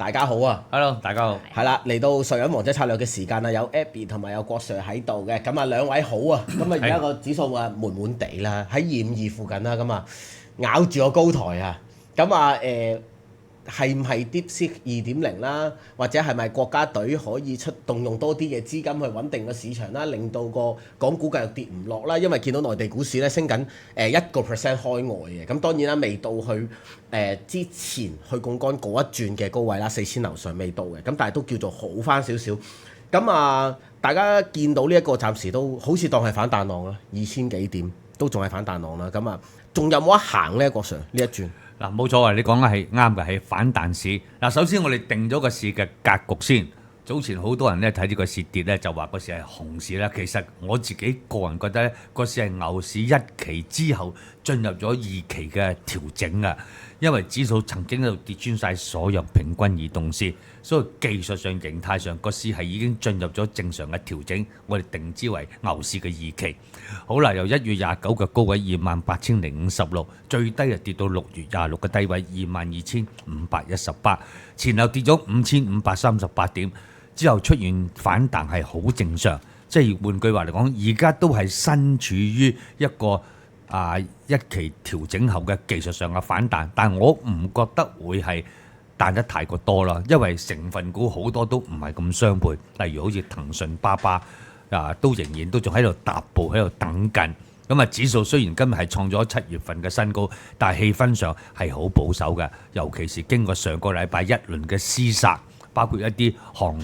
大家好啊 Hello，大家好。係啦，嚟到上緊王者策略嘅時間啦，有 Abby 同埋有郭 Sir 喺度嘅，咁啊兩位好啊，咁啊而家個指數啊悶悶地啦，喺252附近啦，咁啊咬住個高台啊，咁啊係唔係 DeepSeek 2.0啦，或者係咪國家隊可以動用多啲嘅資金去穩定個市場啦，令到個港股繼續跌唔落啦？因為見到內地股市咧升緊1%開外嘅，咁當然啦未到去之前去槓桿嗰一轉嘅高位啦，4000樓上未到嘅，咁但係都叫做好翻少少。咁啊，大家見到呢一個暫時都好似當係反彈浪啦，2000幾點都仲係反彈浪啦。咁啊，仲有冇得行呢？郭 Sir 呢一轉？嗱，冇錯啊！你講嘅係啱嘅，係反彈市。嗱，首先我哋定咗個市嘅格局先。早前好多人咧睇呢個市跌咧，就話個市係熊市啦。其實我自己個人覺得咧，個市係牛市一期之後進入咗2期嘅調整啊。因為指數曾經喺度跌穿晒所有平均移動線，所以技術上、形態上個市係已經進入咗正常嘅調整。我哋定之為牛市嘅2期。好啦，由1月29嘅高位28,056，最低就跌到6月26嘅低位22,518，前後跌咗5,538點，之後出現反彈係好正常。即係換句話嚟講，而家都係身處於一個一期調整後嘅技術上嘅反彈，但係我唔覺得會係彈得太過多啦，因為成分股好多都唔係咁相配，例如好似騰訊、巴巴都仍然都仲喺度踏步喺度等緊。咁啊，指數雖然今日係創咗7月份嘅新高，但係氣氛上係好保守嘅，尤其是經過上個禮拜一輪嘅廝殺，包括一啲韓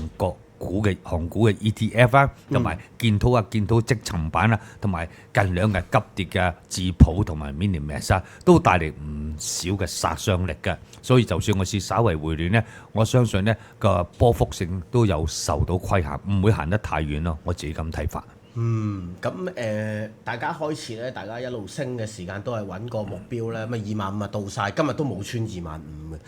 股嘅 ETF 啦，同埋建滔積層板啦，同埋近2日急跌嘅智譜同埋 Minimax 都帶嚟唔少嘅殺傷力嘅。所以就算個市稍為回暖呢，我相信呢個波幅性都有受到規限，唔會行得太遠咯。我自己咁睇法。咁大家開始咧，大家一路升嘅時間都係揾個目標咧，咁啊25,000到晒，今日都冇穿25,000嘅，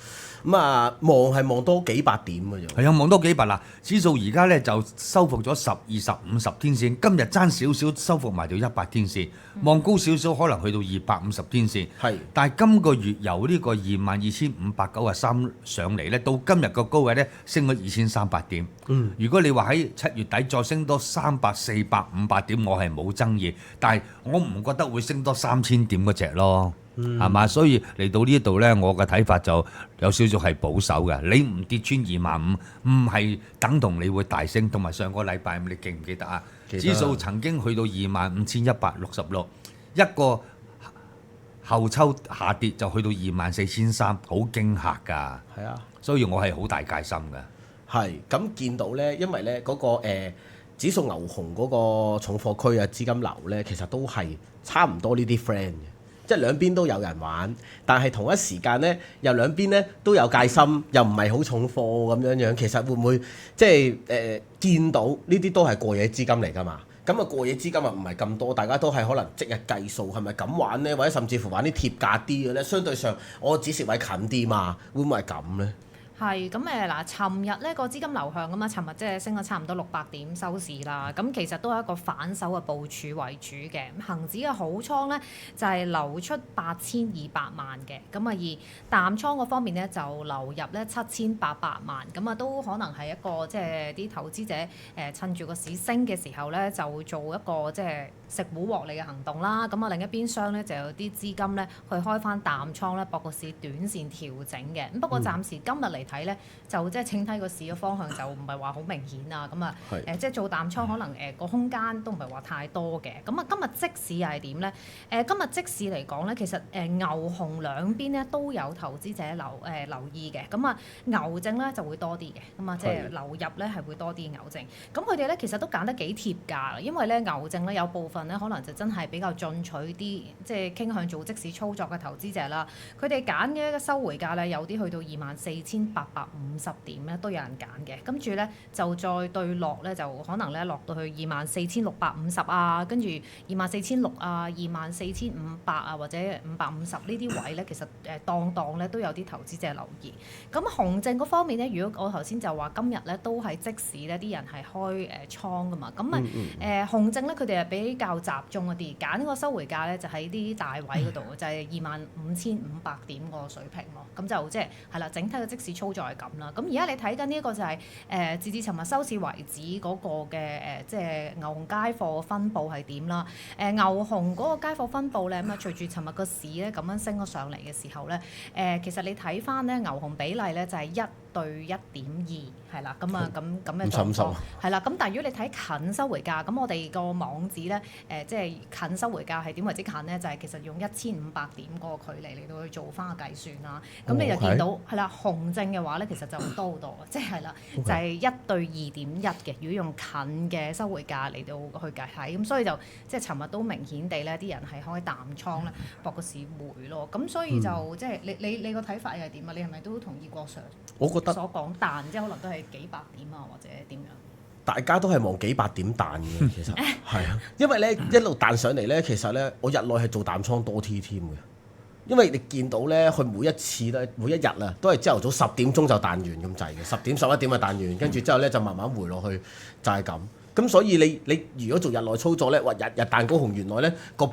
咁啊望多幾百點嘅啫。係啊，望多幾百啦。指數而家咧就收復咗10、20、50天線，今日爭少少收復埋條100天線，望高少少可能去到250天線。係，但係今個月由呢個22,593上嚟咧，到今日個高位咧升咗2,300點。如果你話喺7月底再升多300、400、500點，我係冇爭議，但係我唔覺得會升多3000點嗰隻咯，係嘛？所以嚟到呢度呢，我嘅睇法就有少少係保守嘅。你唔跌穿25,000，唔係等同你會大升。同埋上個禮拜你記唔記得啊？指數曾經去到25,166，一個後抽下跌就去到24,300，好驚嚇㗎。係啊，所以我係好大戒心嘅。係咁見到呢，因為呢嗰個指數牛熊嗰個重貨區啊資金流呢，其實都係差唔多呢啲 friend 嘅，即係兩邊都有人玩，但係同一時間呢，又兩邊呢都有戒心，又唔係好重貨咁樣樣。其實會唔會即係見到呢啲都係過夜資金嚟㗎嘛？咁啊過夜資金啊唔係咁多，大家都係可能即日計數，係咪咁玩呢？或者甚至乎玩啲貼價啲嘅呢？相對上我止蝕位近啲嘛，會唔會係咁呢？係咁嗱，尋日呢個資金流向咁啊，尋日即係升咗差唔多600點收市啦。咁其實都係一個反手嘅部署為主嘅。咁恆指嘅好倉呢，就係流出8,200萬嘅，咁啊而淡倉嗰方面呢，就流入呢7,800萬。咁啊都可能係一個即係啲投資者趁住個市升嘅時候呢，就做一個即係食糊獲利嘅行動啦。咁啊另一邊廂呢，就有啲資金呢，去開翻淡倉呢，博個市短線調整嘅。咁不過暫時今日嚟睇咧，就即係整體個市嘅方向就唔係話好明顯啊，咁啊即係做淡倉可能個空間都唔係話太多嘅。咁啊今日即市又係點咧？今日即市嚟講咧，其實牛熊兩邊咧都有投資者留意嘅。咁啊牛證咧就會多啲嘅，咁啊即係流入咧係會多啲牛證。咁佢哋咧其實都揀得幾貼價，因為咧牛證咧有部分咧可能就真係比較進取啲，即係傾向做即市操作嘅投資者啦。佢哋揀嘅一個收回價咧有啲去到24,850點咧都有人揀嘅，跟住咧就再對落咧就可能咧落到去24,650啊，跟住24,600啊、24,500啊或者550呢啲位咧，其實檔咧都有啲投資者留意。咁熊證嗰方面咧，如果我頭先就話今日咧都係即市咧啲人係開倉噶嘛，咁熊證咧佢哋係比較集中一啲，揀個收回價咧就喺啲大位嗰度，就係25,500點個水平咯。咁就即係啦，整體嘅即市操作係咁啦。咁而家你睇緊呢一個就係、截至尋日收市為止嗰個嘅即係牛熊街貨分佈係點啦？牛熊嗰個街貨分佈咧，咁啊隨住尋日個市咧咁樣升咗上嚟嘅時候咧，其實你睇翻咧牛熊比例咧就係1:1.2，係啦，咁啊咁嘅狀況，係啦。咁但係如果你睇近收回價，咁我哋個網址咧即係近收回價係點為之近咧？就係、其實用1500點嗰個距離嚟到去做翻個計算啦。咁你就見到係啦，熊證嘅話咧，其實就多好多，即係啦，就係1:2.1嘅。如果用近嘅收回價嚟到去計睇，咁所以就即係尋日都明顯地咧，啲人係開淡倉咧，博個市回咯。咁所以就即係你個睇法又係點啊？你係咪都同意郭 Sir 我覺得所講彈，即係可能都係幾百點啊，或者點樣？大家都係望幾百點彈嘅，其實係啊，因為咧一路彈上嚟咧，其實咧我日內係做淡倉多啲添嘅，因為你見到咧佢每一次咧每一日啊都係朝頭早10點鐘就彈完咁滯嘅，10點11點就彈完，跟住之後咧就慢慢回落去，就係咁。咁所以你如果做日內操作咧，日日彈高紅，原來咧個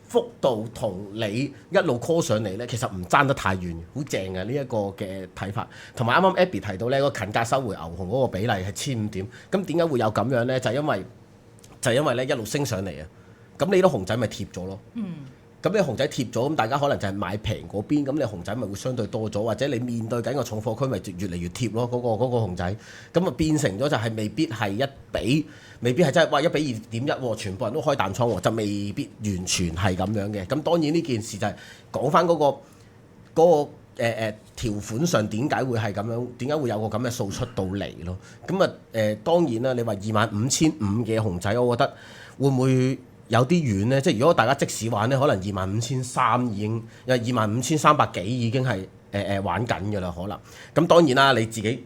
幅度同你一路 call 上嚟咧，其實唔爭得太遠，好正嘅呢一個嘅睇法。同埋啱啱 Abby 提到咧，個近價收回牛熊嗰個比例係1500點，咁點解會有咁樣咧？就係因為咧一路升上嚟啊，咁你啲熊仔咪貼咗咯。咁你熊仔貼咗，咁大家可能就係買平嗰邊，咁你熊仔咪會相對多咗，或者你面對緊個重貨區咪越嚟越貼咯，嗰個熊仔，咁啊變成咗就係未必係1比，未必係真係哇1:2.1喎，全部人都開淡倉喎，就未必完全係咁樣嘅。咁當然呢件事就係講翻嗰個條款上點解會係咁樣，點解會有個咁嘅數出到嚟咯？咁啊當然啦，你話25,500嘅熊仔，我覺得會唔會有啲遠咧？即係如果大家即時玩咧，可能25,300已經，因為25,300幾已經係玩緊㗎啦，可能。咁當然啦，你自己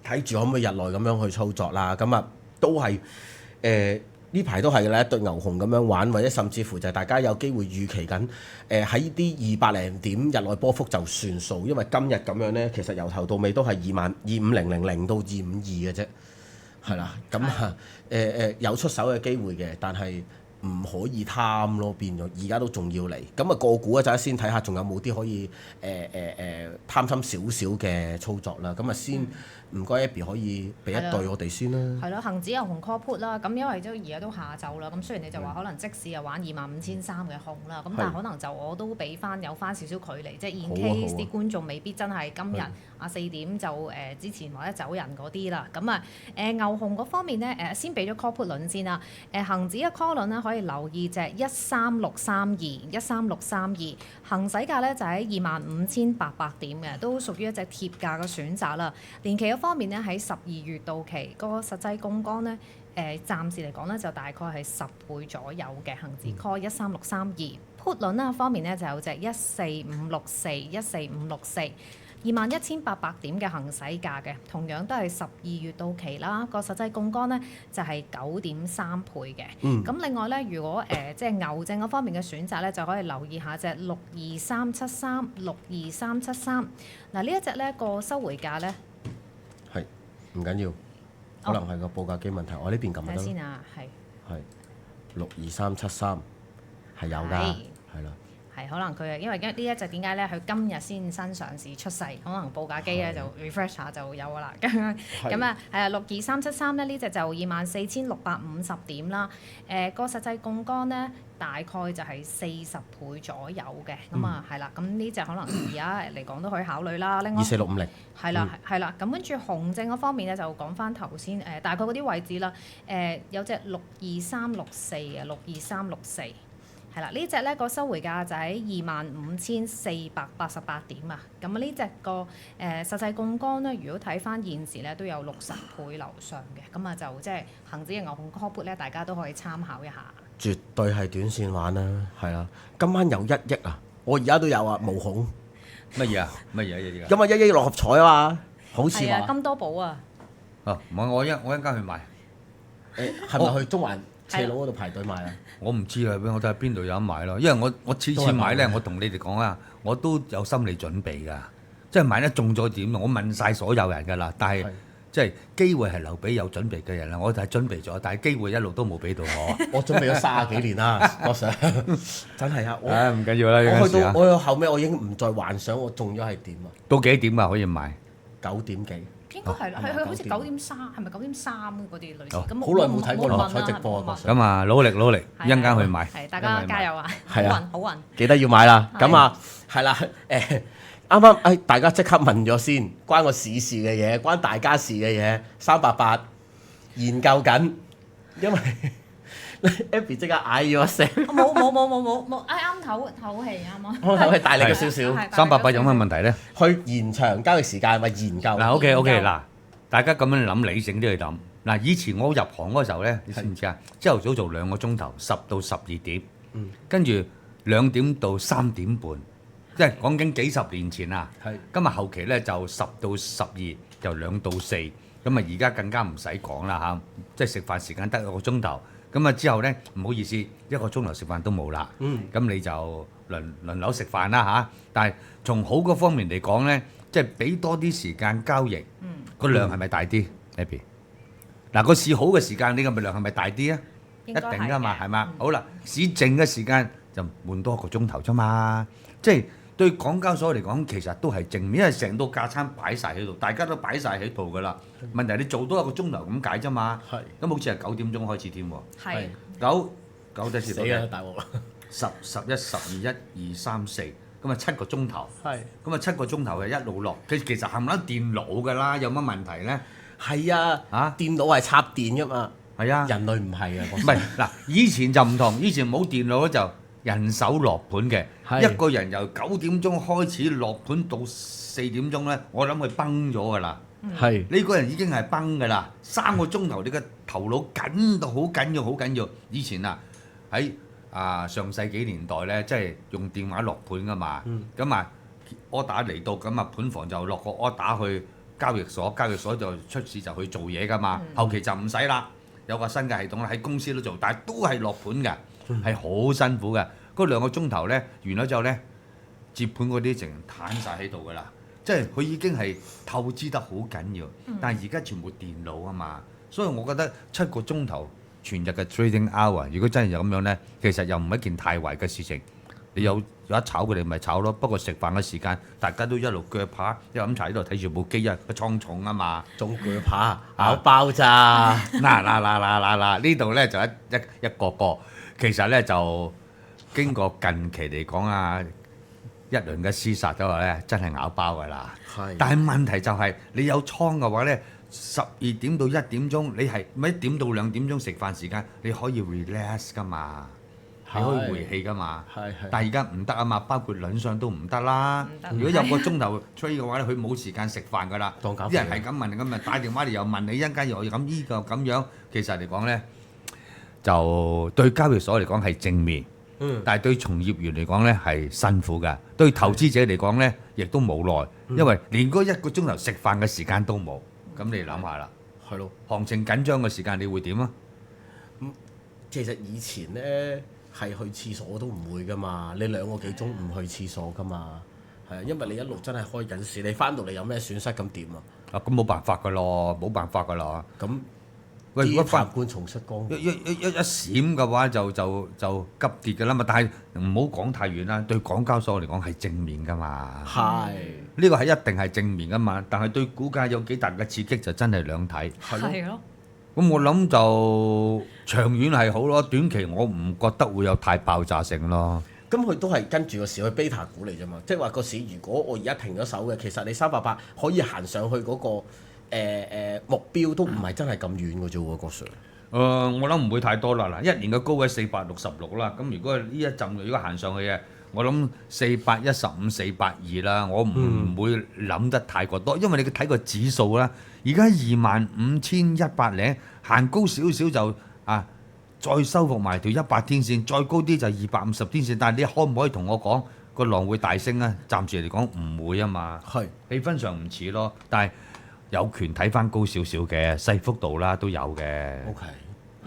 睇住可唔可以日內咁樣去操作啦。咁啊都係呢排都係咧，一對牛熊咁樣玩，或者甚至乎就係大家有機會預期緊喺啲200零點日內波幅就算數，因為今日咁樣咧，其實由頭到尾都係25,000到252嘅啫，係啦。咁啊有出手嘅機會嘅，但係唔可以貪咯，變咗而家都仲要嚟。咁啊個股一陣先睇下，仲有冇啲可以貪心少少嘅操作啦。咁啊先唔該 Abby 可以俾一對我哋先啦。係咯，恒指有紅 call put 啦。咁因為而家都下晝啦，咁雖然你就話可能即使又玩25,300嘅紅啦，咁但係可能就我都俾翻有翻少少距離，即係 in case 啲觀眾未必真係今日4點就之前或者走人嗰啲啦。咁啊牛熊嗰方面咧先俾咗 call put 輪先啦。恒指嘅 call 輪咧可以留意隻13632，行使價咧就喺25,800點嘅，都屬於一隻貼價嘅選擇啦。年期嘅方面咧喺12月到期，個實際槓桿咧暫時嚟講咧就大概係10倍左右嘅。恒指 call 13632 put 輪啦方面咧就有隻14564 21,800點嘅行使價嘅，同樣都係12月到期啦。個實際槓桿咧就係9.3倍嘅。咁另外咧，如果即係牛證嗰方面嘅選擇咧，就可以留意下隻62373。嗱呢一隻咧個收回價咧係唔緊要，可能係個報價機問題。我呢邊撳咪得咯。睇先啊，係62373係有㗎，係啦。係可能佢因為呢一隻點解咧？佢今日先新上市出世，可能報價機咧就 refresh 下就有㗎啦。咁啊62373咧呢隻就24,650點啦。個實際槓桿咧大概就係40倍左右嘅。咁啊係啦，咁呢隻可能而家嚟講都可以考慮啦。另外24650係啦係啦，咁跟住熊證嗰方面咧就講翻頭先大概嗰啲位置啦。有隻62364啊，62364。係啦，呢隻咧個收回價就喺25,488點啊。咁啊呢隻個實際槓桿咧，如果睇翻現時咧都有60倍樓上嘅，咁啊就即係恒指嘅牛熊 call put 咧，大家都可以參考一下。絕對係短線玩啦，係啊！今晚有1億啊，我而家都有啊，無恐乜嘢啊？乜嘢啊？今晚1億六合彩啊嘛，好似話金多寶啊！唔係我一陣間去買。係咪去中環斜路嗰度排隊買啊？我唔知啊，我睇下邊度有得買咯。因為我次次買咧，我同你哋講啊，我都有心理準備㗎。即係買得中咗點，我問晒所有人㗎啦。但係即係機會係留俾有準備嘅人啦。我就係準備咗，但係機會一路都冇俾到我。我準備咗30幾年啦，我想真係啊！唔緊要啦，我去到我後尾我已經唔再幻想我中咗係點啊！到幾點啊可以買？ 9點幾。應該係啦，係佢好似9 9.3，係咪9.3嗰啲類似？哦咁好耐冇睇過六合彩直播啊！冇問咁啊，努力，一陣間去買。係大家加油啊！好係啊運好運。記得要買啦。係咁啊，係啦，啱啱大家即刻問咗先，關個市事嘅嘢，關大家事嘅嘢，388研究緊，因為 Abby 即刻嗌咗一聲，冇，啱唞氣啱啊！我係大力咗少少， 388有乜問題咧？去延長交易時間，咪研究嗱，OK，研究嗱，大家咁樣諗理性啲去諗。嗱，以前我入行嗰時候咧，你知唔知啊？朝頭早做2個鐘頭，10到12點，跟住2點到3點半，即係講緊幾十年前啊。係今日後期咧就10到12，就2到4，咁啊而家更加唔使講啦嚇，即係食飯時間得1個鐘頭。咁啊之後咧，唔好意思，1個鐘頭食飯都冇啦。咁你就輪流食飯啦嚇。但係從好嗰方面嚟講咧，即係俾多啲時間交易，個量係咪大啲 Abby？ 嗱，個市好嘅時間，你個量係咪大啲啊？一定㗎嘛，係嘛？好啦，市靜嘅時間就換多1個鐘頭啫嘛。即係對港交所嚟講，其實都係正面，因為成套架撐擺晒喺度，大家都擺晒喺度㗎啦。問題你做多1個鐘頭咁解啫嘛。係咁好似係9點鐘開始添喎。係9隻死啦，大鑊啦！ 10、11、12、1、2、3、4，咁啊7個鐘頭。係咁啊7個鐘頭係一路落，其實冚唪唥電腦㗎啦，有乜問題咧？係啊，啊電腦係插電㗎嘛，係啊，人類唔係啊，唔係嗱，以前就唔同，以前冇電腦咧就人手落盤嘅，係一個人由9點鐘開始落盤到4點鐘咧，我諗佢崩咗㗎啦。係呢個人已經係崩㗎啦，3個鐘頭你嘅頭腦緊到好緊要，好緊要。以前啊喺上世紀年代咧，即係用電話落盤㗎嘛，咁啊 order 嚟到，咁啊盤房就落個 order去交易所，交易所就出市就去做嘢㗎嘛。後期就唔使啦，有個新嘅系統啦，喺公司都做，但係都係落盤嘅，係好辛苦嘅。嗰2個鐘頭咧完咗之後咧，接盤嗰啲淨攤晒喺度㗎啦。即係佢已經係透支得好緊要，但係而家全部電腦啊嘛，所以我覺得7個鐘頭全日嘅 trading hour，如果真係咁樣呢，其實又唔係一件太壞嘅事情。你有得炒佢哋咪炒咯，不過食飯嘅時間大家都一路鋸扒，一路飲茶喺度睇住部機啊，個倉重啊嘛，仲鋸扒咬包咋？嗱，呢度呢就一個，其實呢就經過近期嚟講啊。一輪嘅廝殺嘅話咧，真係咬包㗎啦。係但係問題就係、你有倉嘅話咧，12點到1點鐘，你係咪1點到2點鐘食飯時間，你可以 relax 㗎嘛，你可以回氣㗎嘛。係但係而家唔得啊嘛，包括輪上都唔得啦。如果有個鐘頭吹嘅話咧，佢冇時間食飯㗎啦。當搞啲人係咁問咁啊，打電話嚟又問你，一陣間又咁依個咁樣，其實嚟講咧，就對交易所嚟講係正面。但係對從業員嚟講咧係辛苦嘅，對投資者嚟講咧亦都無奈，因為連嗰1個鐘頭食飯嘅時間都冇。咁你諗下啦，係咯。行情緊張嘅時間你會點啊？其實以前咧係去廁所都唔會噶嘛，你2個幾鐘唔去廁所噶嘛，係啊，因為你一路真係開緊市，你翻到嚟有咩損失咁點啊？咁冇辦法㗎咯，冇辦法㗎啦。咁喂，如果翻判重出江湖，一閃嘅話就急跌㗎啦嘛，但係唔好講太遠啦。對港交所嚟講係正面㗎嘛，係呢個係一定係正面㗎嘛。但係對股價有幾大嘅刺激就真係兩睇。係咯。咁我諗就長遠係好咯，短期我唔覺得會有太爆炸性咯。咁佢都係跟住個市去 beta 股嚟啫嘛，即係話個市如果我而家停咗手嘅，其實你388可以行上去嗰個目標都唔係真係咁遠嘅啫喎，郭 Sir。我諗唔會太多啦。嗱，一年嘅高位466啦，咁如果呢一陣如果行上去嘅，我諗415、482啦，我唔會諗得太過多，因為你睇個指數啦，而家25,100零，行高少少就再收復埋條100天線，再高啲就250天線。但係你可唔可以同我講個浪會大升啊？暫時嚟講唔會啊嘛，係氣氛上唔似咯，但係有權睇翻高少少嘅細幅度啦，都有嘅。 OK，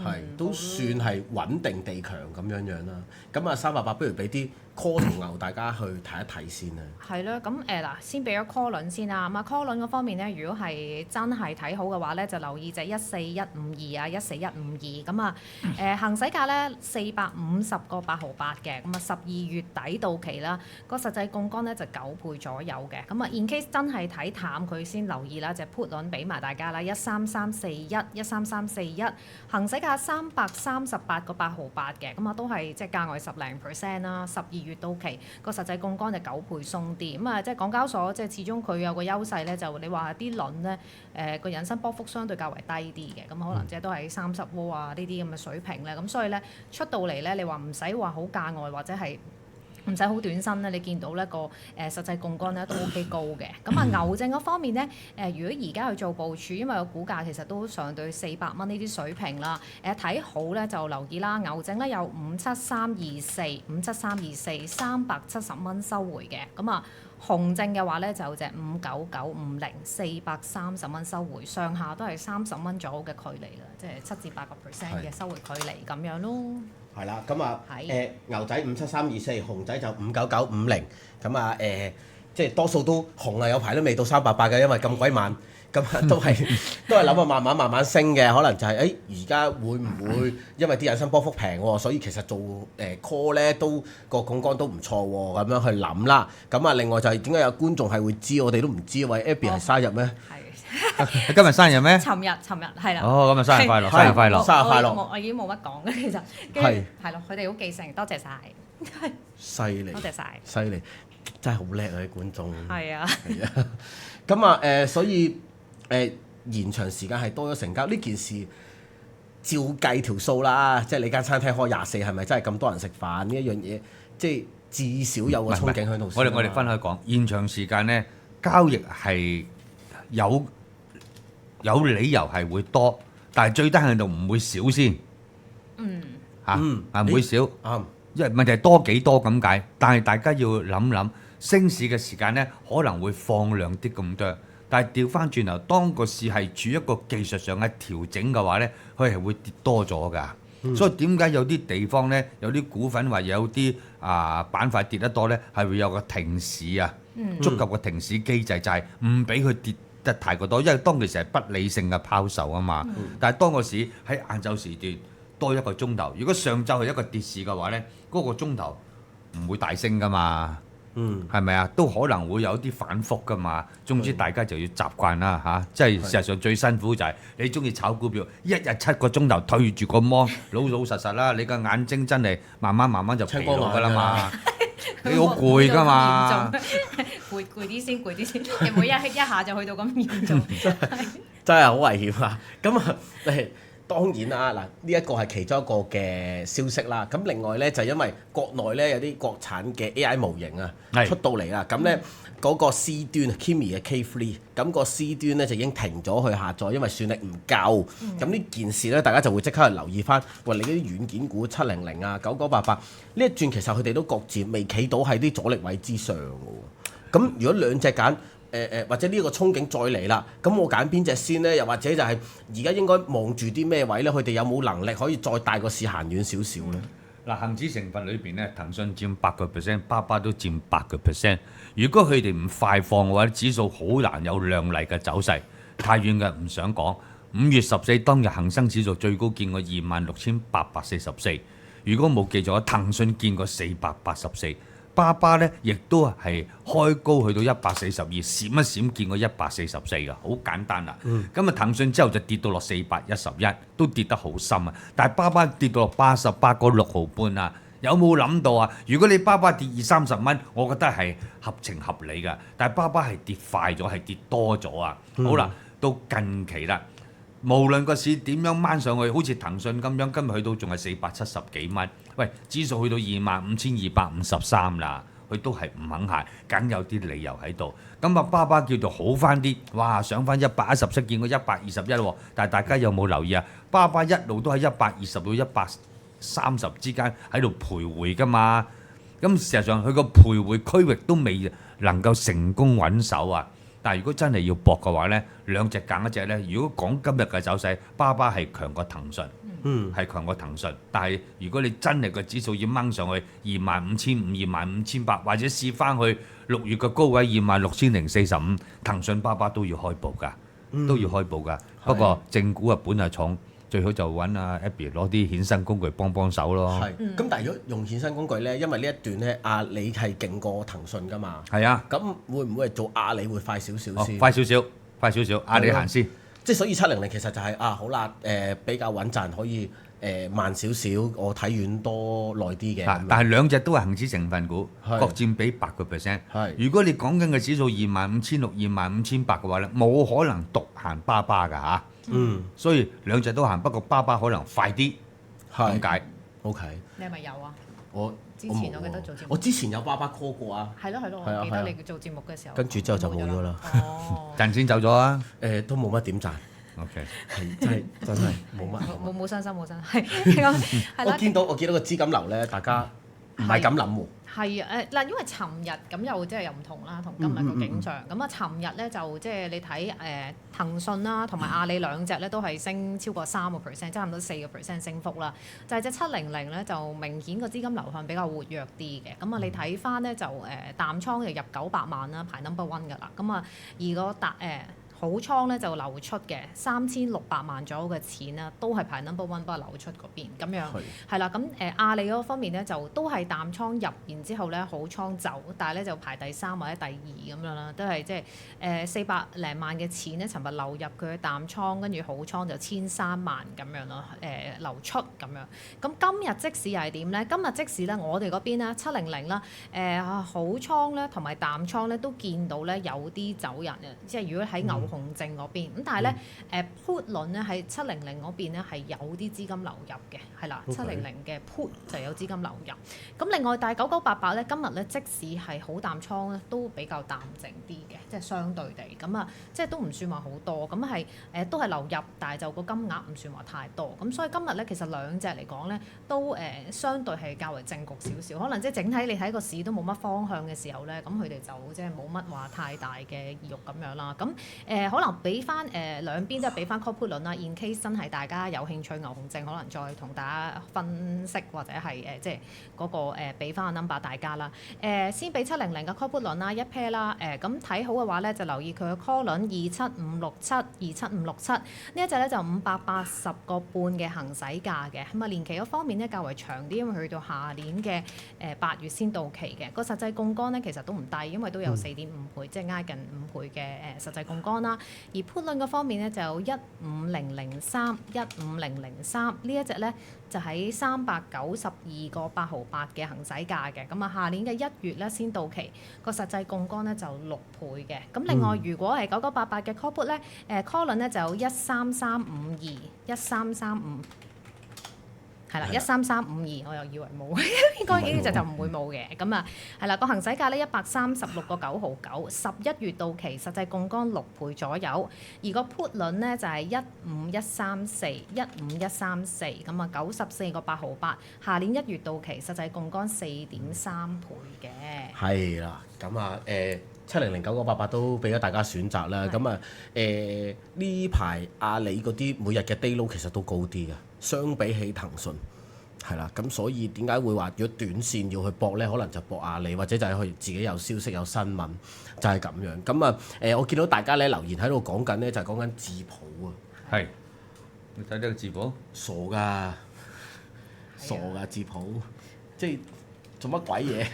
係都算係穩定地強咁樣樣啦。咁啊388不如俾啲 call 同牛大家去睇一睇先啦。係咯，咁嗱，先俾咗 call 輪先啦。咁啊 call 輪嗰方面咧，如果係真係睇好嘅話咧，就留意就14152啊14152咁啊。行使價咧450個8毫8嘅，咁啊12月底到期啦。個實際槓桿咧就9倍左右嘅。咁啊 in case 真係睇淡佢先留意啦，隻 put 輪俾埋大家啦13341行使價338個8毫8嘅，咁啊都係即係價外10% 啦。12月到期個實際槓桿就9倍鬆啲，咁啊即係港交所即係始終佢有個優勢咧，就你話啲輪咧個引伸波幅相對較為低啲嘅，咁可能即係都係30窩啊呢啲咁嘅水平咧，咁所以咧出到嚟咧，你話唔使話好價外或者係唔使好短身咧，你見到咧個實際槓桿咧都 OK 高嘅。咁啊牛證嗰方面咧，如果而家去做部署，因為個股價其實都上對400蚊呢啲水平啦，睇好咧就留意啦。牛證咧有57324 370蚊收回嘅。咁啊紅證嘅話咧就隻59950 430蚊收回，上下都係30蚊左右嘅距離啦，即係7至8% 嘅收回距離咁樣咯。係啦，咁啊係牛仔57324，紅仔就59950，咁啊即係多數都紅啊，有排都未到388嘅，因為咁鬼慢，咁都係諗啊慢慢升嘅，可能就係而家會唔會因為啲引伸波幅平喎，所以其實做call 咧都個槓桿都唔錯喎，咁樣去諗啦。咁啊另外就係點解有觀眾係會知，我哋都唔知，喂 Abby 係生日咩？你今日生日咩？尋日係啦。哦，今日生日快樂，生日快樂！生日快樂！我已經冇乜講嘅，其實跟住係咯，佢哋好記性，多謝晒。犀利，多謝晒，犀利，真係好叻啊啲觀眾。係啊，係啊，咁啊所以延長時間係多咗成交呢件事，照計條數啦，即係你間餐廳開24，係咪真係咁多人食飯呢一樣嘢？即係至少有個憧憬喺度。我哋分開講，延長時間咧，交易係有理由係會多，但係最低限度唔會少先。唔會少。啱。因為問題係多幾多咁解，但係大家要諗升市嘅時間咧可能會放量啲咁多，但係調翻轉頭，當個市係處一個技術上嘅調整嘅話咧，佢係會跌多咗㗎。所以點解有啲地方咧，有啲股份或者有啲板塊跌得多咧，係會有個停市啊，足夠嘅停市機制，就係唔俾佢跌得太過多，因為當其時係不理性嘅拋售啊嘛。但係當個市喺晏晝時段多1個鐘頭，如果上晝係一個跌市嘅話咧，嗰個鐘頭唔會大升噶嘛，係咪啊？都可能會有啲反覆噶嘛。總之大家就要習慣啦嚇，即係事實上最辛苦就係你中意炒股票，一日7個鐘頭對住個芒，老實啦，你個眼睛真係慢慢就疲勞噶啦嘛，你好攰噶嘛，攰啲先，你每一下就去到咁嚴重，真係好危險啊！咁啊當然啦，嗱呢一個係其中一個嘅消息啦。咁另外咧就因為國內咧有啲國產嘅 AI 模型啊出到嚟啦，咁咧嗰個 C 端 Kimi 嘅 K3，咁個 C 端咧就已經停咗去下載，因為算力唔夠。咁呢件事咧，大家就會即刻去留意翻，喂你嗰啲軟件股700啊、9988呢一轉，其實佢哋都各自未企到喺啲阻力位之上嘅喎。咁如果兩隻揀？或者呢個憧憬再嚟啦，咁我揀邊隻先呢？又或者就係而家應該望住啲咩位呢？佢哋有冇能力可以再帶個市行遠少少呢？嗱，恆指成分裏邊咧，騰訊佔8%，巴巴都佔8%。如果佢哋唔快放嘅話，指數好難有亮麗嘅走勢。太遠嘅唔想講。5月14當日恒生指數最高見過26,844。如果冇記錯，騰訊見過484。巴巴咧，亦都係開高去到142，閃一閃見過144嘅，好簡單啦。咁騰訊之後就跌到落411，都跌得好深啊！但係巴巴跌到落88個6毫半啊！有冇諗到啊？如果你巴巴跌20-30蚊，我覺得係合情合理㗎。但係巴巴係跌快咗，係跌多咗啊！好啦，到近期啦。無論個市點樣掹上去，好似騰訊咁樣，今日去到仲係470幾蚊。喂，指數去到25,253啦，佢都係唔肯行，梗有啲理由喺度。咁啊，巴巴叫做好翻啲，哇，上翻117，見過121喎。但係大家有冇留意啊？巴巴一路都喺120到130之間喺度徘徊㗎嘛。咁事實上佢個徘徊區域都未能夠成功穩守啊。但係如果真係要搏嘅話咧，兩隻揀一隻咧。如果講今日嘅走勢，巴巴係強過騰訊，係強過騰訊。但係如果你真係個指數要掹上去25,500、25,800，或者試翻去6月嘅高位26,045，騰訊巴巴都要開步㗎，都要開步㗎。不過正股啊本係重。最好就揾阿 Abby 攞啲衍生工具幫手咯。係，咁但係如果用衍生工具咧，因為呢一段咧，阿里係勁過騰訊噶嘛。係啊，咁會唔會係做阿里會快少少先？快少少，阿里行先。即係所以700其實就係好啦，比較穩陣，可以慢少少，我睇遠多耐啲嘅。但係兩隻都係恒指成分股，係各佔比8%。係，如果你講緊嘅指數25,600、25,800嘅話咧，冇可能獨行巴巴㗎嚇。所以兩隻都行，不過巴巴可能快啲，咁解。OK。你係咪有啊？我之前我記得做節目，我之前有巴巴 call 過啊。係咯，我記得你做節目嘅時候。跟住之後就冇咗啦。哦。陣先走咗啊？都冇乜點賺。OK。係真係冇乜。冇傷心冇傷心，係我見到個資金流咧，大家唔係咁諗喎。係嗱，因為尋日咁又即係又唔同啦，同今日個景象。咁啊，尋日咧就即係你睇騰訊啦，同埋阿里兩隻咧都係升超過3%，差唔多4%升幅啦。就係隻700咧就明顯個資金流向比較活躍啲嘅。咁啊，你睇翻咧就淡倉就入900萬啦，排 number one 㗎啦。咁啊，而個好倉咧就流出嘅3600萬左右嘅錢啦，都係排 number one，不過流出嗰邊咁樣係啦。咁阿里嗰方面咧就都係淡倉入，然之後咧好倉走，但係咧就排第3或者第2咁樣啦，都係即係400零萬嘅錢咧，尋日流入佢嘅淡倉，跟住好倉就1300萬咁樣咯，流出咁樣。咁今日即使係點咧？今日即使咧我哋嗰邊咧700啦，好倉咧同埋淡倉咧都見到咧有啲走人嘅，即係如果喺牛熊證嗰邊咁，但係咧put 輪咧喺700嗰邊咧係有啲資金流入嘅，係啦，700嘅 put 就有資金流入。咁另外，但係9988咧今日咧即使係好淡倉咧，都比較淡靜啲嘅，即係相對地咁啊，即係都唔算話好多，咁係都係流入，但係就個金額唔算話太多。咁所以今日咧其實兩隻嚟講咧都相對係較為正局少少，可能即係整體你睇個市都冇乜方向嘅時候咧，咁佢哋就即係冇乜話太大嘅意欲咁樣啦。咁可能俾翻兩邊都係俾翻 call put 輪啦。In case 真係大家有興趣牛熊證，可能再同大家分析或者係即係嗰個俾翻個 number 大家啦。先俾700嘅 call put 輪啦，一 pair 啦。咁睇好嘅話咧，就留意佢嘅 call 輪27567呢一隻咧就580個半嘅行使價嘅。咁啊年期嗰方面咧較為長啲，因為去到下年嘅8月先到期嘅。個實際槓桿咧其實都唔低，因為都有4.5倍，即係挨近5倍嘅實際槓桿啦。而 put 輪嗰方面咧就有15003呢一隻咧就喺392個8毫8嘅行使價嘅。咁啊下年嘅1月咧先到期，個實際槓桿咧就6倍嘅。咁另外如果係9988嘅 call put 咧call 輪咧就有13352係啦13352，我又以為冇，應該呢隻就唔會冇嘅。咁啊係啦，個行使價咧136個9毫9，11月到期，實際槓桿6倍左右。而個 put 輪咧就係15134，咁啊94個8毫8，下年1月到期，實際槓桿4.3倍嘅。係啦，咁啊7009988都俾咗大家選擇啦。咁啊呢排阿里嗰啲每日嘅 day low 其實都高啲嘅，相比起騰訊係啦。咁所以點解會話如果短線要去搏咧，可能就搏阿里，或者就係佢自己有消息有新聞，就係咁樣。咁啊我見到大家咧留言喺度講緊咧，就係講緊智譜啊。係，你睇呢個智譜？傻㗎智譜，即係做乜鬼嘢？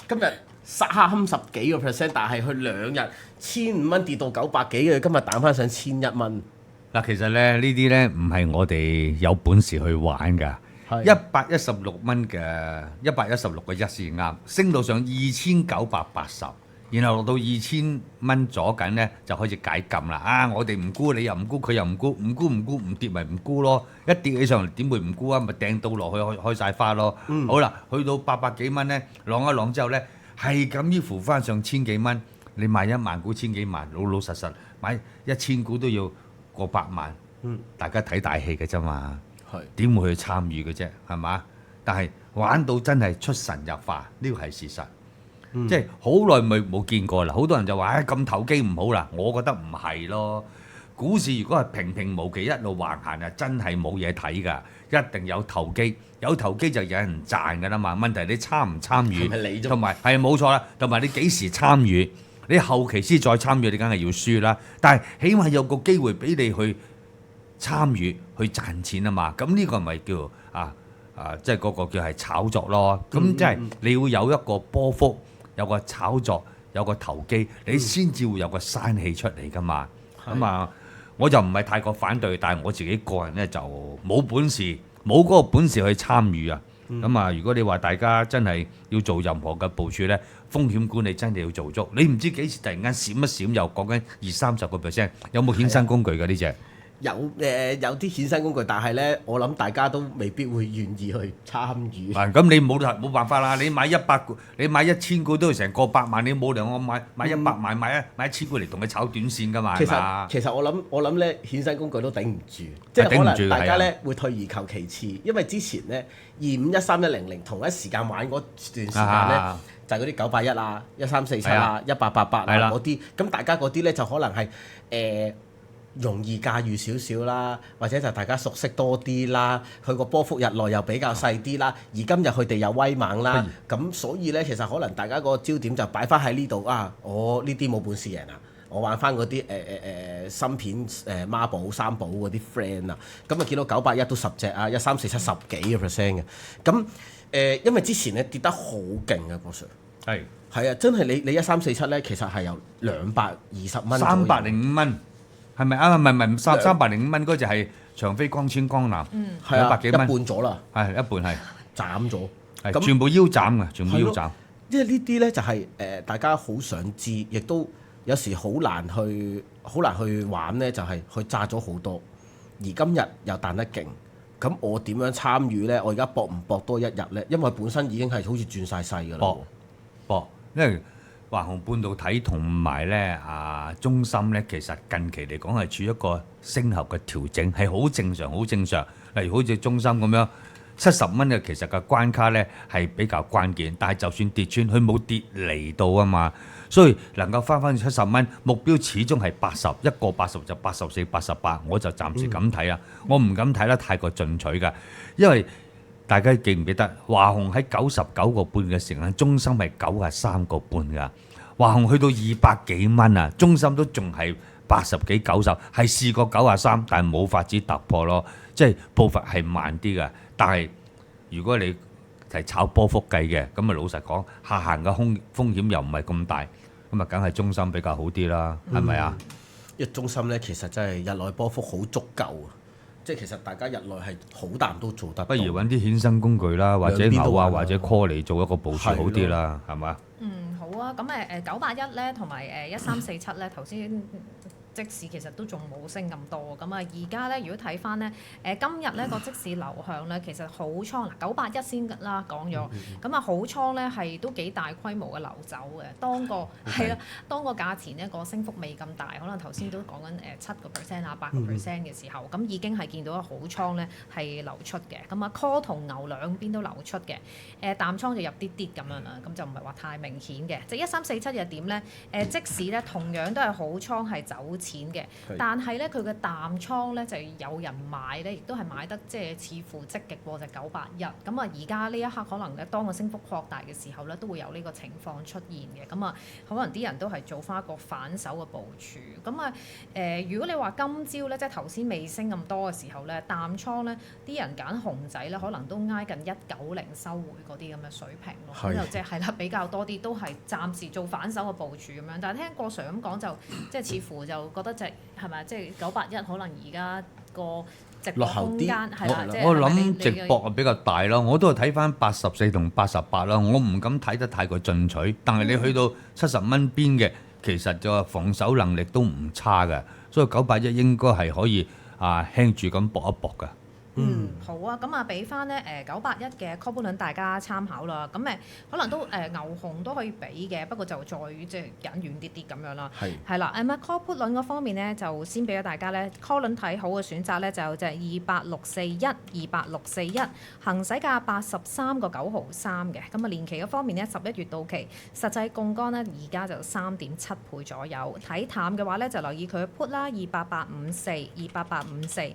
今日30幾個 percent， 但係佢2日1500蚊跌到900幾嘅，今日彈翻上1100蚊。嗱，其實咧呢啲咧唔係我哋有本事去玩㗎。116蚊嘅116個一先啱，升到上2980，然後落到2000蚊左緊咧就開始解禁啦。啊，我哋唔沽，你又唔沽，佢又唔沽，唔跌咪唔沽咯。一跌起上嚟點會唔沽啊？咪掟到落去開晒花咯。好啦，去到800幾蚊咧，浪一浪之後咧，係咁依扶翻上千幾蚊。你買1萬股千幾萬，老實買1000股都要過百萬。大家睇大戲嘅啫嘛。點會去參與嘅啫，係嘛？但係玩到真係出神入化，呢個係事實。即係好耐冇見過啦。好多人就話：咁投機唔好啦。我覺得唔係咯。股市如果係平平無奇一路橫行啊，真係冇嘢睇㗎，一定有投機，有投機就有人賺㗎啦嘛。問題你參唔參與，係咪你啫同埋係冇錯啦，同埋你幾時參與，你後期先再參與，你梗係要輸啦。但係起碼有個機會俾你去參與去賺錢啊嘛。咁呢個咪叫即係嗰個叫係炒作咯。咁即係你要有一個波幅，有個炒作，有個投機，你先至會有個生氣出嚟㗎嘛。咁我就唔係太過反對，但係我自己個人咧就冇本事，冇嗰個本事去參與啊。如果你話大家真係要做任何嘅部署咧，風險管理真係要做足。你唔知幾時突然間閃一閃，又講緊20-30%，有冇衍生工具㗎呢隻？有啲衍生工具，但係咧，我諗大家都未必會願意去參與。咁你冇辦法啦！你買你買1000股都要成個百萬，你冇理由我買100萬，買1000股嚟同佢炒短線㗎嘛？其實我諗咧，衍生工具都頂唔住，即係可能大家咧會退而求其次，因為之前咧2513-100同一時間玩嗰段時間咧，就係嗰啲981啊、1347啊、1888啊嗰啲，咁大家嗰啲咧就可能係容易駕馭少少啦，或者就大家熟悉多啲啦，佢個波幅日內又比較細啲啦，而今日佢哋又威猛啦，咁所以咧其實可能大家個焦點就擺翻喺呢度啊！我呢啲冇本事贏啊，我玩翻嗰啲芯片孖寶三寶嗰啲 friend 啊，咁啊見到981都10隻啊，1347十幾個 percent 嘅，咁因為之前咧跌得好勁啊，郭 Sir 係啊，真係你1347咧其實係由220蚊305蚊。係咪啊？唔係305蚊嗰隻係長飛光纖光纜，200幾蚊，一半咗啦，係一半係斬咗，咁全部腰斬嘅，全部腰斬。因為呢啲咧就係大家好想知，亦都有時好難去玩咧，就係佢炸咗好多，而今日又彈得勁，咁我點樣參與咧？我而家搏唔搏多一日咧？因為本身已經係好似轉晒勢㗎啦。搏，因為華虹半導體同埋咧中芯咧，其實近期嚟講係處於一個升後嘅調整，係好正常，好正常。例如好似中芯咁樣70蚊嘅，其實個關卡咧係比較關鍵，但係就算跌穿，佢冇跌嚟到啊嘛，所以能夠翻70蚊，目標始終係80，一個80就84、88，我就暫時咁睇啊，我唔敢睇得太過進取㗎，因為大家記唔記得華虹喺99個半嘅時候，中芯係93個半㗎。華虹去到200幾蚊啊，中芯都仲係80幾90，係試過93，但係冇法子突破咯，即係步伐係慢啲㗎。但係如果你係炒波幅計嘅，咁啊老實講，下行嘅風險又唔係咁大，咁啊梗係中芯比較好啲啦，係咪啊？因為中芯咧其實真係日內波幅好足夠啊！即係其實大家日內係好淡都做得，不如揾啲衍生工具啦，或者牛啊，或者 call 嚟做一個部署好啲啦，係嘛？好啊，咁981咧同埋1347咧頭先。即市其實都仲冇升咁多，咁而家咧如果睇翻咧，今日咧個即市流向咧其實好倉981先啦講咗，咁好倉咧係都幾大規模嘅流走嘅，當個價錢咧個升幅未咁大，可能頭先都講緊7% 啊8% 嘅時候，咁已經係見到好倉咧係流出嘅，咁call 同牛兩邊都流出嘅，淡倉就入啲啲咁樣啦，咁就唔係話太明顯嘅，即1347又點咧？即市咧同樣都係好倉係走錢嘅，但係咧佢嘅淡倉咧就有人買咧，亦都係買得即係似乎積極過就981。咁而家呢一刻可能咧當個升幅擴大嘅時候咧，都會有呢個情況出現嘅。咁可能啲人都係做翻一個反手嘅部署。咁如果你話今朝咧即係頭先未升咁多嘅時候咧，淡倉咧啲人揀熊仔咧，可能都挨近190收回嗰啲咁嘅水平咯。咁就即係啦，比較多啲都係暫時做反手嘅部署咁樣。但係聽郭 Sir 咁講就即係似乎就覺得係咪即係981可能而家個直播空間係啦，我諗直播比較大咯，我都係睇翻84同88啦，我唔敢睇得太過進取。但係你去到70蚊邊嘅，其實就防守能力都唔差嘅，所以981應該係可以輕住咁搏一搏㗎。好啊，咁啊俾翻咧981嘅 call put 輪大家參考啦。咁可能都牛熊都可以俾嘅，不過就再即係隱遠啲啲咁樣啦。係啦，call put 輪嗰方面咧，就先俾咗大家咧 call 輪睇好嘅選擇咧，就有隻28641、28641，行使價83.9毫三嘅。咁啊年期嘅方面咧，11月到期，實際槓桿咧而家就3.7倍左右。睇淡嘅話咧，就留意佢嘅 put 啦，28854、28854、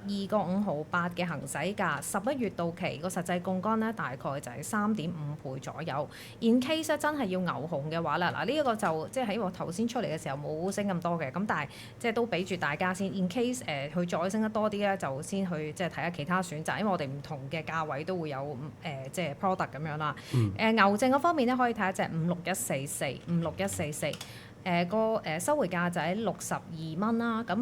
62.58嘅行使價，11月到期個實際槓桿咧大概就係3.5倍左右。In case 真係要牛熊嘅話啦，嗱呢一個就即係喺我頭先出嚟嘅時候冇升咁多嘅，咁但係即係都俾住大家先。In case 佢再升得多啲咧，就先去即係睇下其他選擇，因為我哋唔同嘅價位都會有即係 product 咁樣啦。牛證嗰方面咧，可以睇下隻56144、56144。收回價就喺62蚊啦，咁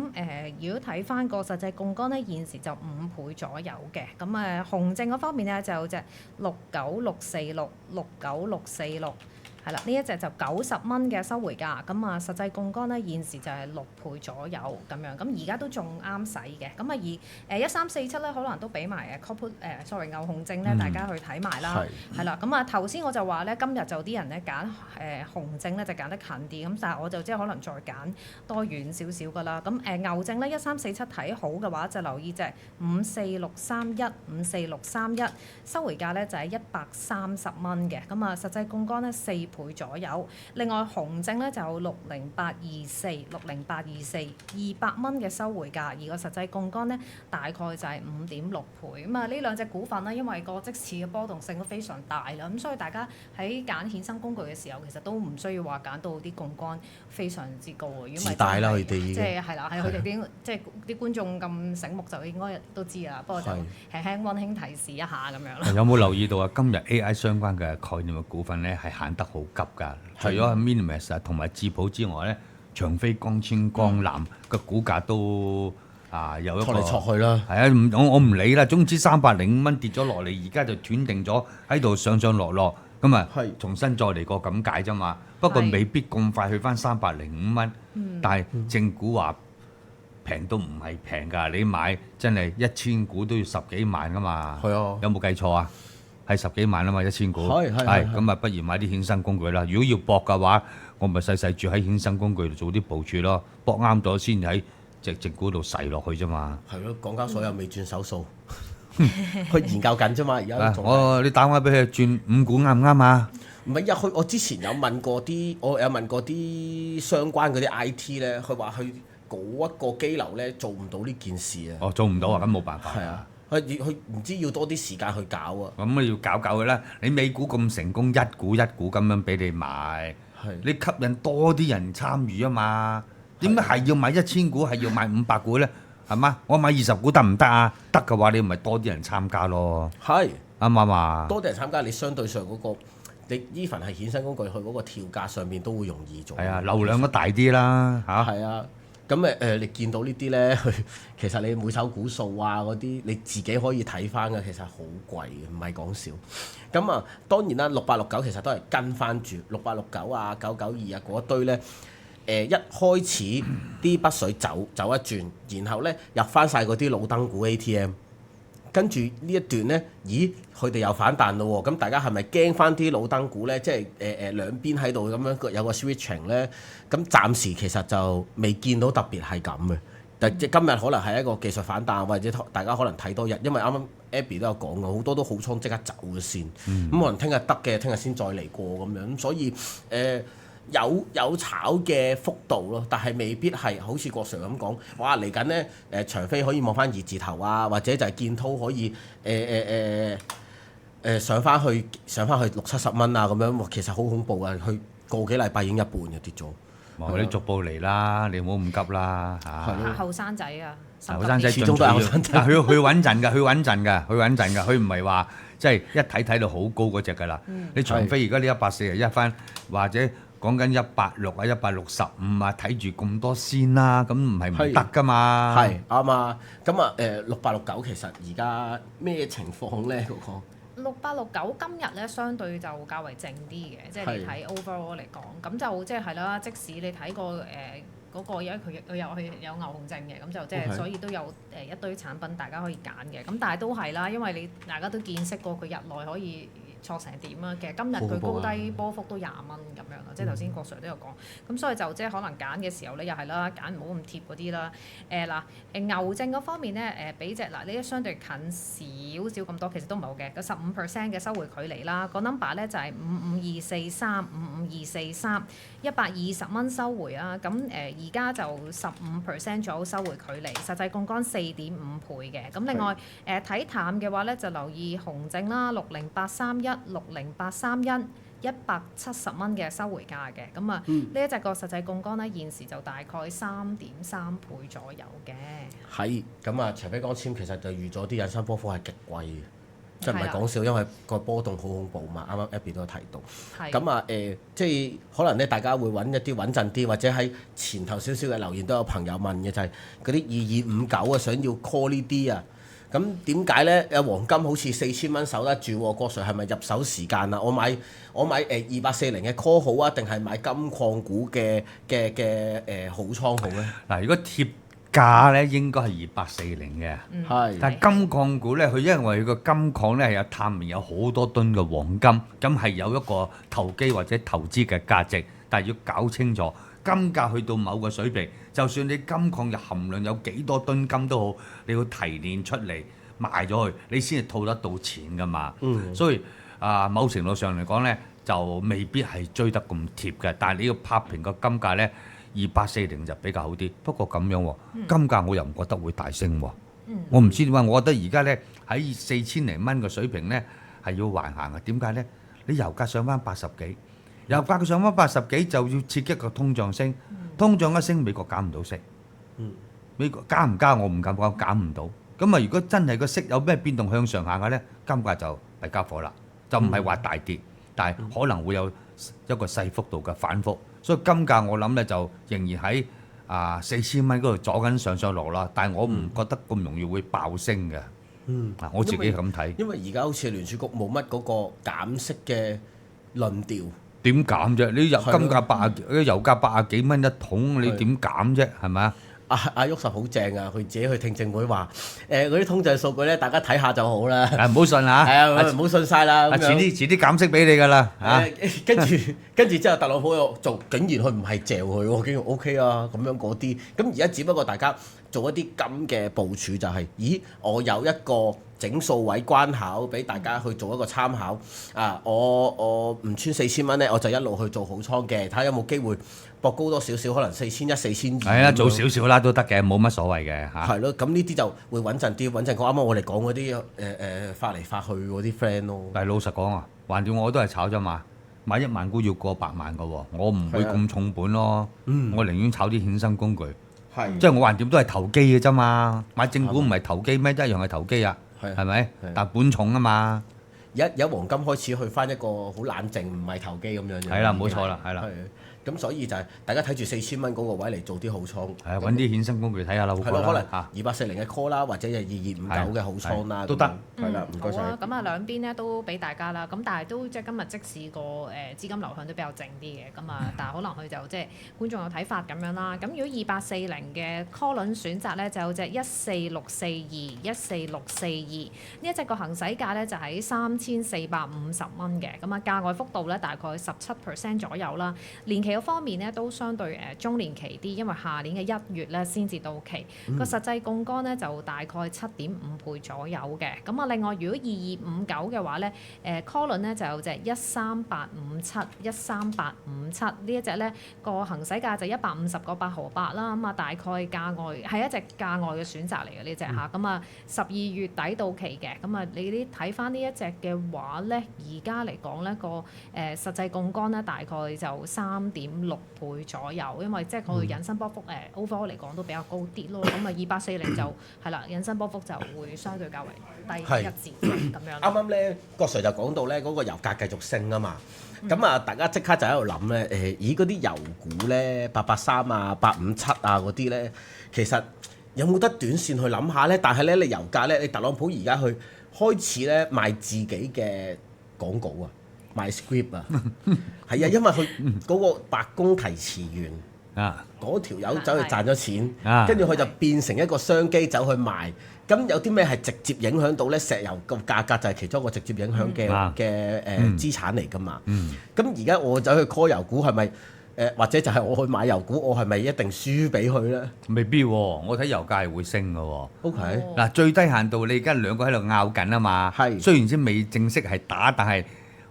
如果睇翻個實際槓桿咧，現時就5倍左右嘅。咁熊證嗰方面咧就有隻69646、69646。係啦，呢一隻就90蚊嘅收回價，咁實際槓桿咧現時就係6倍左右咁樣，咁而家都仲啱使嘅，咁而1347咧可能都俾埋call put牛熊證咧，大家去睇埋啦，係啦，咁頭先我就話咧，今日就啲人咧揀熊證咧就揀得近啲，咁但係我就即係可能再揀多遠少少噶啦，咁牛證咧1347睇好嘅話就留意隻54631、54631，收回價咧就係130蚊嘅，咁實際槓桿咧4倍左右。另外熊證咧就有60824、60824，200蚊嘅收回價，而個實際槓桿咧大概就係5.6倍。咁呢兩隻股份咧，因為個即時嘅波動性都非常大啦，咁所以大家喺揀衍生工具嘅時候，其實都唔需要話揀到啲槓桿非常之高喎。如果唔係自大啦，佢哋即係係啦，係佢哋啲即係啲觀眾咁醒目就應該都知啦。不過就輕輕溫馨提示一下咁樣啦。有冇留意到啊？今日 AI 相關嘅概念嘅股份咧係行得好急㗎。除咗 Minimax 同埋智普之外咧，長飛光纖、光纜嘅股價都有一個錯嚟錯去啦。係啊，我唔理啦。總之305蚊跌咗落嚟，而家就斷定咗喺度上上落落，咁重新再嚟過咁解啫嘛。不過未必咁快去翻305蚊，但係正股話平都唔係平㗎。你買真係1000股都要10幾萬㗎嘛。係啊，有冇計錯啊？係10幾萬啊嘛，1000股。係咁不如買啲衍生工具啦。如果要搏嘅話，我咪細細住喺衍生工具度做啲部署咯。搏啱咗先喺隻正股度洗落去啫嘛。係咯，港交所又未轉手數，佢研究緊啫嘛。而家你打電話俾佢轉5股啱唔啱啊？唔係我之前有問過啲相關嗰啲 IT 咧，佢話佢嗰一個機流咧做唔到呢件事啊。做唔到啊，咁冇辦法。係啊。佢唔知要多啲時間去搞啊！咁要搞佢啦！你美股咁成功，一股咁樣俾你買，你吸引多啲人參與啊嘛？點解係要買1000股，係要買500股咧？係嘛？我買20股得唔得啊？得嘅話，你咪多啲人參加咯。啱唔啱啊？多啲人參加，你相對上嗰個你even係衍生工具，佢嗰個調價上面都會容易做。係啊，流量都大啲啦嚇。係啊。咁你見到呢啲咧，其實你每手股數嗰啲，你自己可以睇翻嘅，其實好貴嘅，唔係講笑。咁當然啦，6869其實都係跟翻住6869、992嗰一堆咧。一開始啲北水走一轉，然後咧入翻晒嗰啲老燈股 ATM。跟住呢一段咧，咦？佢哋又反彈咯喎！咁大家係咪驚翻啲老燈股咧？即係兩邊喺度咁樣有個 switching 咧？咁暫時其實就未見到特別係咁嘅。但即今日可能係一個技術反彈，或者大家可能睇多日，因為啱啱 Abby 都有講嘅，好多都好倉即刻走咗先。咁可能聽日得嘅，聽日先再嚟過咁樣。咁所以有炒嘅幅度咯，但係未必係好似郭 Sir 咁講，哇嚟緊咧長飛可以望翻2字頭啊，或者就係建滔可以上翻去60-70蚊啊咁樣，其實好恐怖啊！佢個幾禮拜已經一半嘅跌咗。你逐步嚟啦，你唔好咁急啦嚇。後生仔啊，後生仔始終都係後生仔。佢穩陣㗎，佢唔係話即係一睇到好高嗰隻㗎啦。你長飛而家呢141翻，或者講緊160啊、165啊，睇住咁多先啦，咁唔係唔得㗎嘛。係啱啊。咁6869其實而家咩情況咧？嗰個6869今日咧相對就較為靜啲嘅，即係你睇 overall 嚟講，咁就即係啦。即使你睇個嗰個因為佢有牛熊證嘅，咁就即係 OK 所以都有一堆產品大家可以揀嘅。咁但係都係啦，因為大家都見識過佢日內可以挫成點啊。其實今日佢高低波幅都20蚊咁樣啦，即係頭先郭 Sir 都有講。咁所以就即係可能揀嘅時候咧，又係啦，揀唔好咁貼嗰啲啦。牛證嗰方面咧，比隻嗱呢相對近少少咁多，其實都唔係好嘅，個15% 嘅收回距離啦。個 number 咧就係55243，55243， 120蚊收回啊。咁而家就15% 左右收回距離，實際槓桿4.5倍嘅。咁另外睇淡嘅話咧，就留意紅證啦，60831、60831。170蚊嘅收回價嘅，咁啊呢一隻個實際槓桿咧現時就大概3.3倍左右嘅。係，咁啊長飛光纖其實就預咗啲引伸波幅係極貴嘅，即係唔係講笑，因為個波動好恐怖嘛。啱啱 Abby 都有提到。咁啊即係可能咧大家會揾一啲穩陣啲，或者喺前頭少少嘅留言都有朋友問嘅就係嗰啲2259啊，想要 call 呢啲啊。咁點解咧？黃金好似4000蚊守得住喎，郭 Sir 係咪入手時間啊？我買2840嘅 call 好啊，定係買金礦股嘅好倉好咧？嗱，如果貼價咧，應該係2840嘅。係。但係金礦股咧，佢因為佢個金礦咧係有探明有好多噸嘅黃金，咁係有一個投機或者投資嘅價值，但係要搞清楚。金價去到某個水平，就算你金礦嘅含量有幾多噸金都好，你要提煉出嚟賣咗去，你先係套得到錢噶嘛。所以某程度上嚟講咧，就未必係追得咁貼嘅。但係你要拍平個金價咧，2840就比較好啲。不過咁樣喎，金價我又唔覺得會大升喎。我唔知點解，我覺得而家咧喺4000零蚊嘅水平咧係要橫行嘅。點解咧？你油價上翻80幾。油價佢上翻80幾就要刺激個通脹升，通脹一升美國減唔到息，美國加唔加我唔敢講，減唔到。咁啊，如果真係個息有咩變動向上下嘅咧，金價就係交火啦，就唔係話大跌，但係可能會有一個細幅度嘅反覆。所以金價我諗咧就仍然喺4000蚊嗰度阻緊上落啦，但係我唔覺得咁容易會爆升嘅。我自己咁睇。因為而家好似聯儲局冇乜嗰個減息嘅論調。點減啫？你油價80幾蚊一桶，你點減啫？係咪啊？阿旭實好正啊！佢自己去聽證會話，嗰啲通脹數據咧，大家睇下就好啦。唔好信嚇。係啊，唔好信晒啦。遲啲減息俾你㗎啦。跟住之後，特朗普又做，竟然佢唔係嚼佢喎，竟然 OK 啊咁樣嗰啲。咁而家只不過大家做一啲金嘅部署，就係，咦，我有一個整數位關口俾大家去做一個參考。我唔穿4000蚊咧，我就一路去做好倉嘅，睇下有冇機會博高多少少，可能4100、4200。係啊，做少少啦都得嘅，冇乜所謂嘅嚇。係咯，咁呢啲就會穩陣啲，穩陣過啱啱我哋講嗰啲發嚟發去嗰啲 friend 咯。但係老實講啊，橫掂我都係炒啫嘛，買1萬股要過百萬嘅喎，我唔會咁重本咯。我寧願炒啲衍生工具。即係我橫掂都係投機嘅啫嘛，買正股唔係投機咩？一樣係投機啊，係咪？但係本重啊嘛。有黃金開始去翻一個好冷靜，唔係投機咁樣。係啦，冇錯啦，係啦。咁所以就係大家睇住4000蚊嗰個位嚟做啲好倉。係啊，揾啲衍生工具睇下啦，好過啦。可能2840嘅 call 啦，或者係2259嘅好倉啦，都得。係啦，唔該晒。咁啊兩邊咧都俾大家啦，咁但係都即係今日即使個資金流向都比較靜啲嘅，咁啊，但係可能佢就即係觀眾有睇法咁樣啦。咁如果2840嘅 call 輪選擇咧，就有隻14642、14642呢一隻個行使價咧就喺3450蚊嘅，咁啊價外幅度咧大概17% 左右啦。年期方面咧都相對中年期啲，因為下年嘅1月咧先至到期，個實際槓桿咧就大概7.5倍左右嘅。咁啊，另外如果2259嘅話咧，call 輪咧就有隻13857、13857呢一隻咧個行使價就150個8毫8啦。咁啊，大概價外係一隻價外嘅選擇嚟嘅呢隻嚇。咁啊，12月底到期嘅。咁啊，你啲睇翻呢一隻嘅話咧，而家嚟講咧個實際槓桿咧大概就3.6倍左右，因為即係佢引申波幅overall 嚟講都比較高啲咯。咁啊2840就係啦，引申波幅就會相對較為低一截咁樣。啱啱咧，郭 Sir 就講到咧嗰個油價繼續升啊嘛。咁啊，大家即刻就喺度諗咧，咦嗰啲油股咧883啊、857啊嗰啲咧，其實有冇得短線去諗下咧？但係咧，你油價咧，你特朗普而家去開始咧賣自己嘅廣告啊！賣 script 啊，係啊，因為佢嗰個白宮提詞員啊，嗰條友走去賺咗錢，啊跟住佢就變成一個商機走去賣。咁有啲咩係直接影響到咧？石油個價格就係其中一個直接影響嘅資產嚟㗎嘛。咁而家我走去 call 油股係咪或者就係我去買油股，我係咪一定輸俾佢咧未必喎，我睇油價係會升嘅喎。 ？OK，嗱，最低限度你而家兩個喺度拗緊啊嘛，係雖然先未正式係打，但係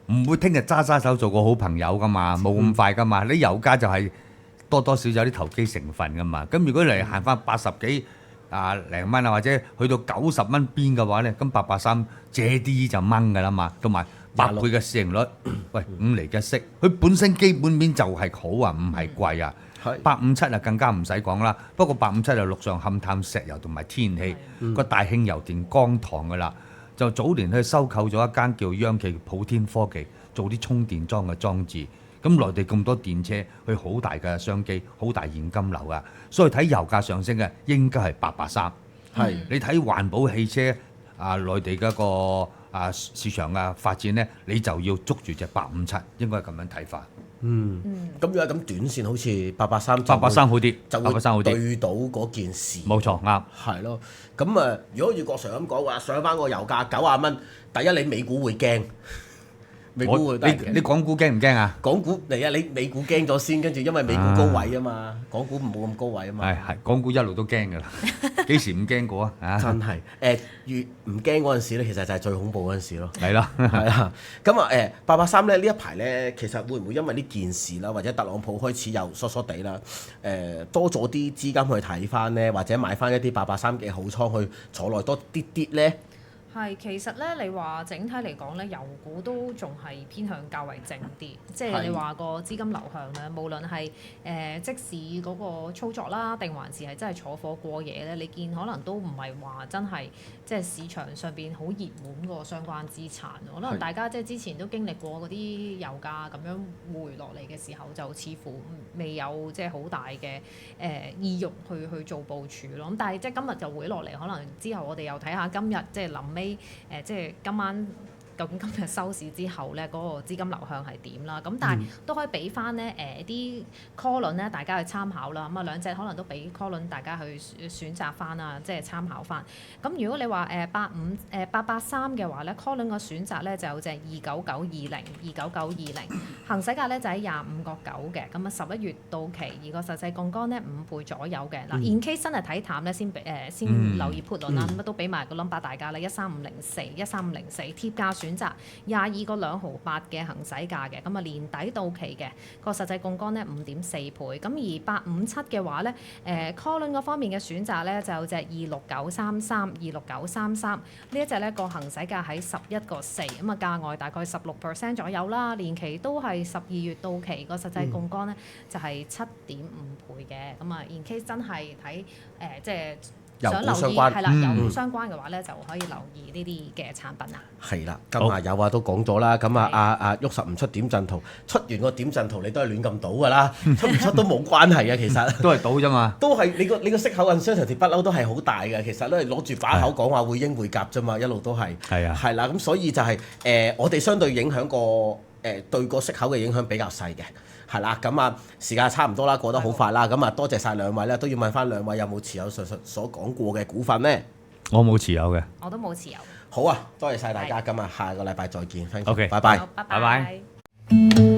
唔會聽日揸手做個好朋友噶嘛，冇咁快噶嘛。你油價就係多多少少有啲投機成分噶嘛。咁如果嚟行翻80幾零蚊啊，或者去到90蚊邊嘅話咧，咁883借啲就掹噶啦嘛，同埋8倍嘅市盈率，喂5厘嘅息，佢本身基本面就係好啊，唔係貴啊。係857啊更加唔使講啦，不過857就陸上勘探石油同埋天氣個大慶油田乾塘噶啦，就早年去收購咗一間叫央企普天科技，做啲充電樁嘅裝置。咁內地咁多電車，佢好大嘅商機，好大現金流啊！所以睇油價上升嘅應該係883。係你睇環保汽車內地嗰個市場嘅發展咧，你就要捉住隻857，應該係咁樣睇法。咁如果咁短線好似883，883 883好啲，就會883好啲，對到嗰件事。冇錯啱。係咯，咁如果月國 Sir 咁講話，上翻個油價90蚊，第一你美股會驚，美股會你港股驚唔驚啊？港股嚟啊！你美股驚咗先，跟住因為美股高位啊嘛，港股冇咁高位啊嘛。係港股一路都驚㗎啦，幾時唔驚過啊？真係越唔驚嗰陣時咧，其實就係最恐怖嗰陣時咯。係啦，係啦。咁883咧呢一排咧，其實會唔會因為呢件事啦，或者特朗普開始又疏疏地啦，多咗啲資金去睇翻咧，或者買翻一啲883嘅好倉去坐耐多啲啲咧？係，其實咧，你話整體嚟講咧，油股都仲係偏向較為靜啲，即係你話個資金流向咧，無論係即時嗰個操作啦，定還是係真係坐貨過夜咧，你見可能都唔係話真係即係市場上邊好熱門個相關資產，可能大家即係之前都經歷過嗰啲油價咁樣回落嚟嘅時候，就似乎未有即係好大嘅意欲去做部署咯。咁但係即係今日就回落嚟，可能之後我哋又睇下今日即係臨尾。即係今晚究竟今日收市之後咧，嗰個資金流向係點啦？咁但係都可以俾翻咧啲 call 輪咧，大家去參考啦。咁兩隻可能都俾 call 輪大家去選擇翻啊，即係參考翻。咁如果你話883嘅話咧 call 輪個選擇咧就有隻29920，行使價咧就喺25.9嘅。咁11月到期，而個實際槓桿咧5倍左右嘅。嗱，in case 真係睇淡咧，先留意 put 輪啦。咁都俾埋個 number 大家啦，13504貼價選擇22.2嘅行使價嘅，咁年底到期嘅個實際槓桿咧5.4倍，咁而857嘅話咧，call 輪嗰方面嘅選擇咧就有隻26933呢一隻咧個行使價喺11.4，咁價外大概16% 左右啦，年期都係12月到期，個實際槓桿咧就係7.5倍嘅，咁in case 真係睇即係。想留意係啦，油股相關嘅話咧，就可以留意呢啲嘅產品啦。係啦，咁有都講咗啦，咁喐實唔出點陣圖，出完個點陣圖你都係亂咁賭㗎啦，出唔出都冇關係嘅，其實都係賭啫嘛。都係你個息口uncertainty不嬲都係好大嘅，其實都係攞住把口講話會鷹會鴿啫嘛，一路都係。係啊。係啦，咁所以就係我哋相對影響對個息口嘅影響比較細嘅。係啦，咁時間差唔多啦，過得好快啦，咁多謝晒兩位咧，都要問翻兩位有冇持有上述所講過嘅股份呢？我冇持有嘅，我都冇持有。好啊，多謝晒大家，咁下個禮拜再見， OK，拜拜，拜拜。